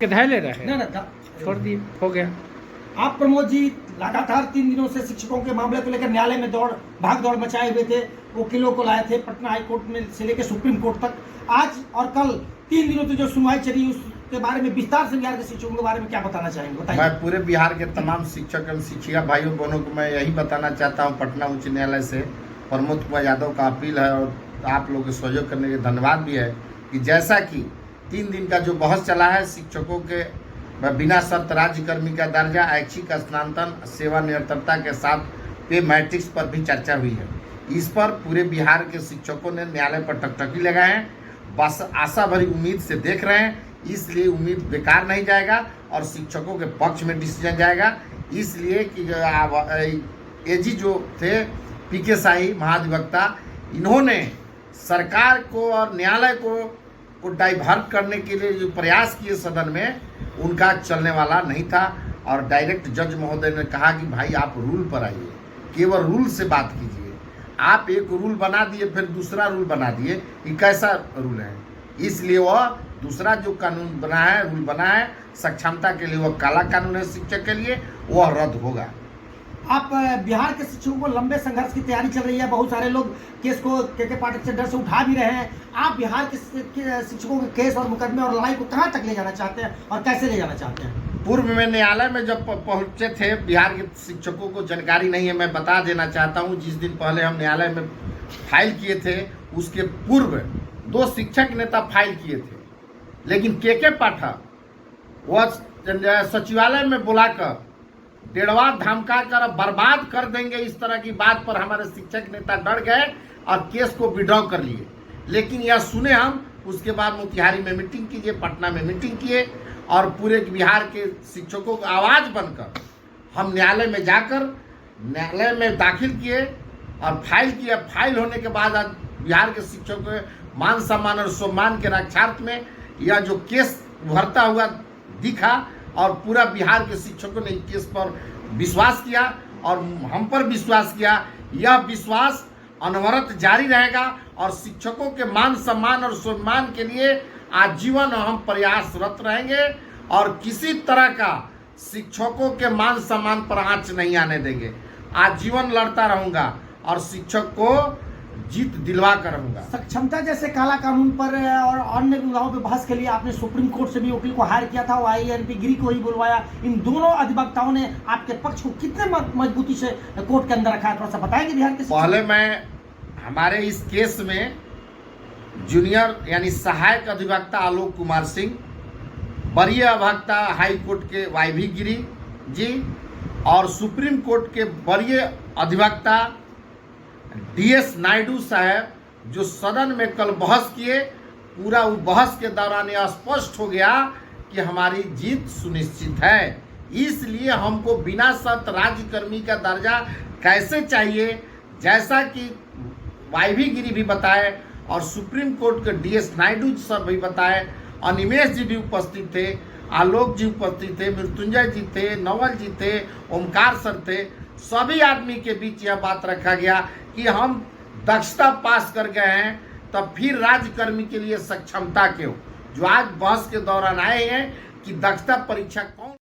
किधार ले रहे ना हैं, ना छोड़ दिए, हो गया। आप प्रमोद जी लगातार 3 दिनों से शिक्षकों के मामले को लेकर न्यायालय में भाग दौड़ मचाए हुए थे, वकीलों को लाए थे पटना हाई कोर्ट में से लेकर सुप्रीम कोर्ट तक। आज और कल 3 दिनों से जो सुनवाई चली उसके बारे में विस्तार से बिहार के शिक्षकों के बारे में क्या बताना चाहेंगे, बताइए। मैं पूरे बिहार के तमाम शिक्षक एवं शिक्षिका भाइयों बहनों को मैं यही बताना चाहता हूँ, पटना उच्च न्यायालय से प्रमोद कुमार यादव का अपील है और आप लोगों के सहयोग करने के धन्यवाद भी है कि जैसा कि 3 दिन का जो बहस चला है, शिक्षकों के बिना शर्त राज्यकर्मी का दर्जा, ऐच्छिक स्थानांतरण, सेवानिरतता के साथ पे मैट्रिक्स पर भी चर्चा हुई है। इस पर पूरे बिहार के शिक्षकों ने न्यायालय पर टकटकी लगाए हैं, बस आशा भरी उम्मीद से देख रहे हैं, इसलिए उम्मीद बेकार नहीं जाएगा और शिक्षकों के पक्ष में डिसीजन जाएगा। इसलिए कि एजी जो थे पीके शाही महाधिवक्ता, इन्होंने सरकार को और न्यायालय को डाइवर्ट करने के लिए जो प्रयास किए सदन में, उनका चलने वाला नहीं था और डायरेक्ट जज महोदय ने कहा कि भाई आप रूल पर आइए, केवल रूल से बात कीजिए। आप एक रूल बना दिए फिर दूसरा रूल बना दिए, ये कैसा रूल है? इसलिए वह दूसरा जो कानून बना है, रूल बना है सक्षमता के लिए, वह काला कानून है शिक्षक के लिए, वह रद्द होगा। आप बिहार के शिक्षकों को लंबे संघर्ष की तैयारी चल रही है, बहुत सारे लोग केस को के पाठक से डर से उठा भी रहे हैं। आप बिहार के शिक्षकों के केस और मुकदमे और लड़ाई को कहां तक ले जाना चाहते हैं और कैसे ले जाना चाहते हैं? पूर्व में न्यायालय में जब पहुंचे थे, बिहार के शिक्षकों को जानकारी नहीं है, मैं बता देना चाहता हूं। जिस दिन पहले हम न्यायालय में फाइल किए थे, उसके पूर्व 2 शिक्षक नेता फाइल किए थे, लेकिन के पाठक वह सचिवालय में बुलाकर डेढ़वा धमका कर बर्बाद कर देंगे, इस तरह की बात पर हमारे शिक्षक नेता डर गए और केस को विड्रॉ कर लिए। लेकिन यह सुने हम, उसके बाद मोतिहारी में मीटिंग कीजिए, पटना में मीटिंग किए और पूरे बिहार के शिक्षकों को आवाज़ बनकर हम न्यायालय में जाकर न्यायालय में दाखिल किए और फाइल किया। फाइल होने के बाद आज बिहार के शिक्षकों के मान सम्मान और सम्मान के रक्षार्थ में यह जो केस उभरता हुआ दिखा और पूरा बिहार के शिक्षकों ने इस केस पर विश्वास किया और हम पर विश्वास किया। यह विश्वास अनवरत जारी रहेगा और शिक्षकों के मान सम्मान और सम्मान के लिए आजीवन हम प्रयासरत रहेंगे और किसी तरह का शिक्षकों के मान सम्मान पर आंच नहीं आने देंगे। आजीवन लड़ता रहूंगा और शिक्षक को जीत दिलवा कर रहूंगा। सक्षमता जैसे काला कानून पर और अन्य मुद्दाओं पर बहस के लिए आपने सुप्रीम कोर्ट से भी वकील को हायर किया था, वो INP गिरी को ही बुलवाया। इन दोनों अधिवक्ताओं ने आपके पक्ष को कितने मजबूती से कोर्ट के अंदर रखा है, थोड़ा सा बताएंगे बिहार के? पहले मैं हमारे इस केस में जूनियर यानी सहायक अधिवक्ता आलोक कुमार सिंह, वरीय अधिवक्ता हाई कोर्ट के YV गिरी जी और सुप्रीम कोर्ट के वरीय अधिवक्ता DS नायडू साहब जो सदन में कल बहस किए, पूरा उस बहस के दौरान यह स्पष्ट हो गया कि हमारी जीत सुनिश्चित है। इसलिए हमको बिना शर्त राज्यकर्मी का दर्जा कैसे चाहिए, जैसा कि YV गिरी भी बताए और सुप्रीम कोर्ट के DS नायडू सर भी बताए, अनिमेश जी भी उपस्थित थे, आलोक जी उपस्थित थे, मृत्युंजय जी थे, नवल जी थे, ओमकार सर थे। सभी आदमी के बीच यह बात रखा गया कि हम दक्षता पास कर गए हैं, तब फिर राज्यकर्मी के लिए सक्षमता क्यों? जो आज बहस के दौरान आए हैं कि दक्षता परीक्षा कौन